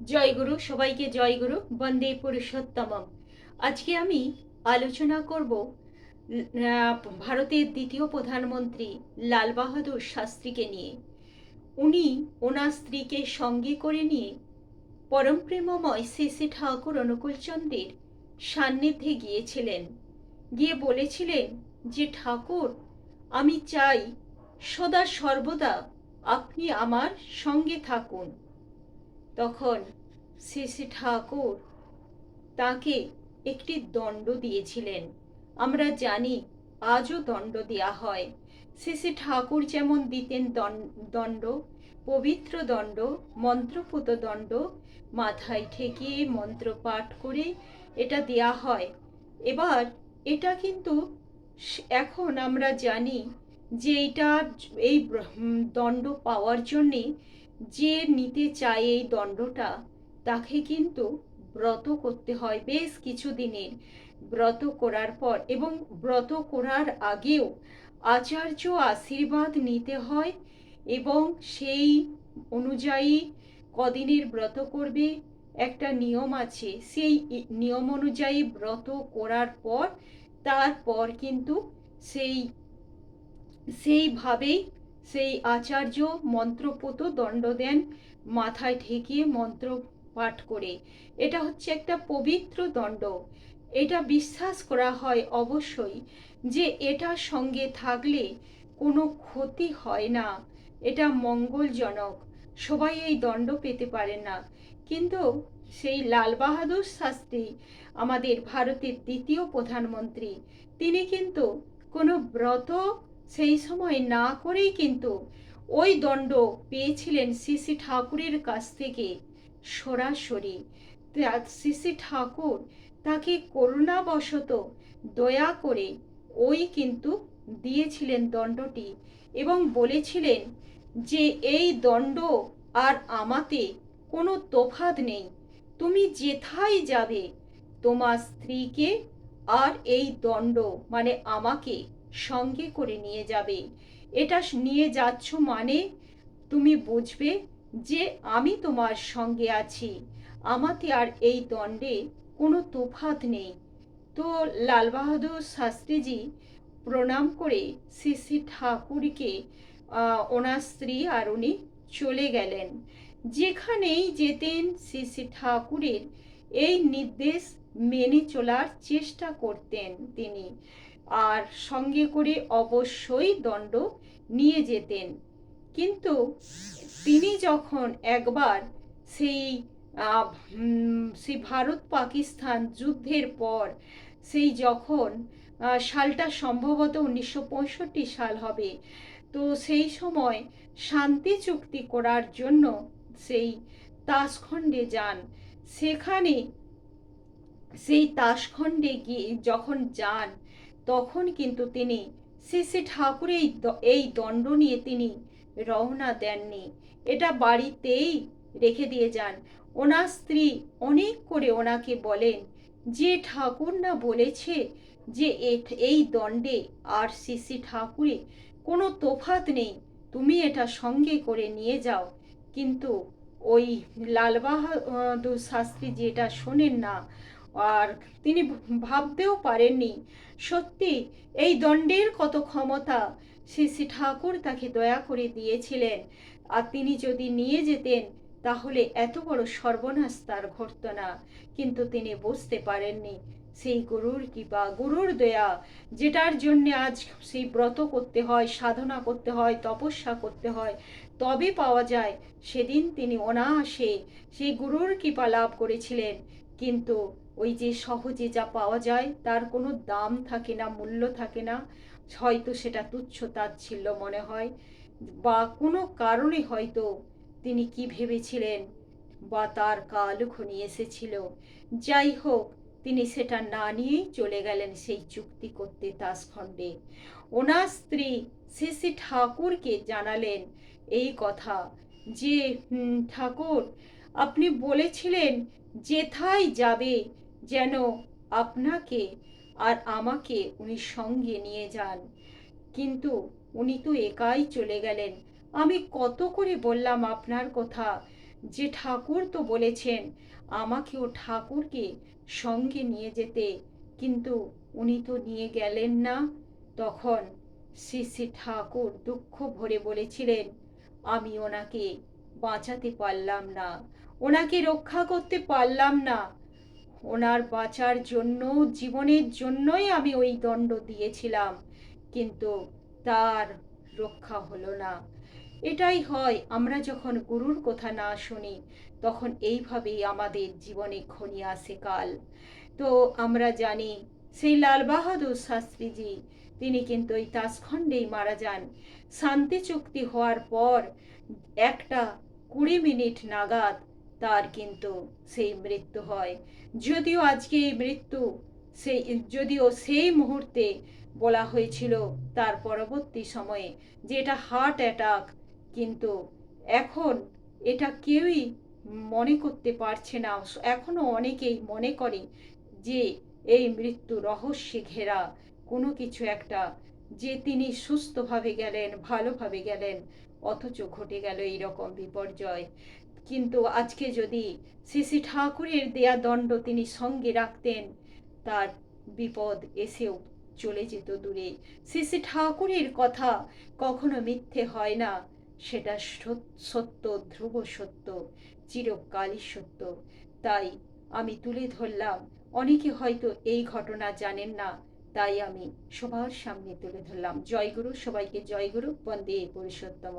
জয় গুরু, সবাইকে জয় গুরু, বন্দে পুরুষোত্তমম। আজকে আমি আলোচনা করব ভারতের দ্বিতীয় প্রধানমন্ত্রী লাল বাহাদুর শাস্ত্রীকে নিয়ে। উনি ওনার স্ত্রীকে সঙ্গে করে নিয়ে পরম প্রেমময় শ্রী শ্রী ঠাকুর অনুকূলচন্দ্রের সান্নিধ্যে গিয়েছিলেন। গিয়ে বলেছিলেন যে ঠাকুর, আমি চাই সদা সর্বদা আপনি আমার সঙ্গে থাকুন। তখন শ্রী শ্রী ঠাকুর তাকে একটি দণ্ড দিয়েছিলেন। আমরা জানি আজও দণ্ড দেয়া হয়। শ্রী শ্রী ঠাকুর যেমন দিতেন দণ্ড, পবিত্র দণ্ড, মন্ত্রপুত দণ্ড, মাথায় ঠেকিয়ে মন্ত্র পাঠ করে এটা দেয়া হয়। এবার এটা কিন্তু এখন আমরা জানি যে এই দণ্ড পাওয়ার জন্যে যে নিতে চায় এই দণ্ডটা, তাকে কিন্তু ব্রত করতে হয় বেশ কিছুদিনের। ব্রত করার পর এবং ব্রত করার আগেও আচার্য আশীর্বাদ নিতে হয় এবং সেই অনুযায়ী কদিনের ব্রত করবে একটা নিয়ম আছে। সেই নিয়ম অনুযায়ী ব্রত করার পর তারপর কিন্তু সেই সেইভাবেই সেই আচার্য মন্ত্রপুত দণ্ড দেন, মাথায় ঠেকিয়ে মন্ত্র পাঠ করে। এটা হচ্ছে একটা পবিত্র দণ্ড। এটা বিশ্বাস করা হয় অবশ্যই যে এটার সঙ্গে থাকলে কোনো ক্ষতি হয় না, এটা মঙ্গলজনক। সবাই এই দণ্ড পেতে পারে না, কিন্তু সেই লাল বাহাদুর শাস্ত্রী, আমাদের ভারতের দ্বিতীয় প্রধানমন্ত্রী, তিনি কিন্তু কোনো ব্রত সেই সময় না করেই কিন্তু ওই দণ্ড পেয়েছিলেন শ্রী শ্রী ঠাকুরের কাছ থেকে সরাসরি। শ্রী শ্রী ঠাকুর তাকে করুণাবশত দয়া করে ওই কিন্তু দিয়েছিলেন দণ্ডটি এবং বলেছিলেন যে এই দণ্ড আর আমাতে কোনো তফাৎ নেই। তুমি যেথায় যাবে তোমার স্ত্রীকে আর এই দণ্ড মানে আমাকে সঙ্গে করে নিয়ে যাবে। এটা নিয়ে যাচ্ছ মানে তুমি বুঝবে যে আমি তোমার সঙ্গে আছি, আমাতে আর এই দণ্ডে কোনো তফাৎ নেই। তো লাল বাহাদুর শাস্ত্রীজি প্রণাম করে শ্রী শ্রী ঠাকুরকে ওনার স্ত্রী আর উনি চলে গেলেন। যেখানেই যেতেন শ্রী শ্রী ঠাকুরের এই নির্দেশ মেনে চলার চেষ্টা করতেন তিনি, আর সঙ্গে করে অবশ্যই দণ্ড নিয়ে যেতেন। কিন্তু তিনি যখন একবার সেই সেই ভারত পাকিস্তান যুদ্ধের পর, সেই যখন সালটা সম্ভবত 1965 সাল হবে, তো সেই সময় শান্তি চুক্তি করার জন্য সেই তাশখণ্ডে যান। সেখানে সেই তাশখণ্ডে গিয়ে যখন যান, তখন কিন্তু তিনি শ্রী শ্রী ঠাকুরের এই দণ্ড নিয়ে তিনি রওনা দেননি, এটা বাড়িতেই রেখে দিয়ে যান। ওনার স্ত্রী অনেক করে ওনাকে বলেন যে ঠাকুর না বলেছে যে এই দণ্ডে আর শ্রী শ্রী ঠাকুরে কোনো তফাৎ নেই, তুমি এটা সঙ্গে করে নিয়ে যাও। কিন্তু ওই লাল বাহাদুর শাস্ত্রী যেটা শোনেন না, আর তিনি ভাবতেও পারেননি সত্যি এই দণ্ডের কত ক্ষমতা শ্রী শ্রী ঠাকুর তাকে দয়া করে দিয়েছিলেন। আর তিনি যদি নিয়ে যেতেন তাহলে এত বড় সর্বনাশ তার ঘটত না। কিন্তু তিনি বুঝতে পারেননি সেই গুরুর কৃপা, গুরুর দয়া, যেটার জন্য আজ সেই ব্রত করতে হয়, সাধনা করতে হয়, তপস্যা করতে হয়, তবে পাওয়া যায়। সেদিন তিনি অনায়াসে সেই গুরুর কৃপা লাভ করেছিলেন। কিন্তু ওই যে সহজে যা পাওয়া যায় তার কোনো দাম থাকে না, মূল্য থাকে না। হয়তো সেটা তুচ্ছ তাচ্ছিল্য মনে হয়, বা কোনো কারণে হয়তো তিনি কি ভেবেছিলেন, বা তার কাল ঘনিয়ে এসেছিল। যাই হোক, তিনি সেটা না নিয়েই চলে গেলেন সেই চুক্তি করতে তাশখণ্ডে। ওনার স্ত্রী শ্রী শ্রী ঠাকুরকে জানালেন এই কথা যে ঠাকুর, আপনি বলেছিলেন যেথায় যাবে যেন আপনাকে আর আমাকে উনি সঙ্গে নিয়ে যান, কিন্তু উনি তো একাই চলে গেলেন। আমি কত করে বললাম আপনার কথা যে ঠাকুর তো বলেছেন আমাকেও ঠাকুরকে সঙ্গে নিয়ে যেতে, কিন্তু উনি তো নিয়ে গেলেন না। তখন শ্রী শ্রী ঠাকুর দুঃখ ভরে বলেছিলেন, আমি ওনাকে বাঁচাতে পারলাম না, ওনাকে রক্ষা করতে পারলাম না, ওনার বাঁচার জন্য, জীবনের জন্যই আমি ওই দণ্ড দিয়েছিলাম, কিন্তু তার রক্ষা হলো না। এটাই হয়, আমরা যখন গুরুর কথা না শুনি তখন এইভাবেই আমাদের জীবনে ঘনিয়ে আসে কাল। তো আমরা জানি সেই লাল বাহাদুর শাস্ত্রীজি, তিনি কিন্তু ওই তাসখণ্ডেই মারা যান। শান্তি চুক্তি হওয়ার পর 1:20 নাগাদ তার কিন্তু সেই মৃত্যু হয়। যদিও আজকে এই মৃত্যু, সেই যদিও সেই মুহূর্তে বলা হয়েছিল তার পরবর্তী সময়ে যে এটা হার্ট অ্যাটাক, কিন্তু এখন এটা কেউই মনে করতে পারছে না। এখনো অনেকেই মনে করে যে এই মৃত্যু রহস্যে ঘেরা কোনো কিছু একটা, যে তিনি সুস্থভাবে গেলেন, ভালোভাবে গেলেন, অথচ ঘটে গেল এইরকম বিপর্যয়। কিন্তু আজকে যদি শ্রী শ্রী ঠাকুরের দেয়া দণ্ড তিনি সঙ্গে রাখতেন, তার বিপদ এসেও চলে যেত দূরে। শ্রী শ্রী ঠাকুরের কথা কখনো মিথ্যে হয় না, সেটা সত্য, ধ্রুব সত্য, চিরকালই সত্য। তাই আমি তুলে ধরলাম। অনেকে হয়তো এই ঘটনা জানেন না, তাই আমি সবার সামনে তুলে ধরলাম। জয় গুরু, সবাইকে জয় গুরু, বন্দে পুরুষোত্তম।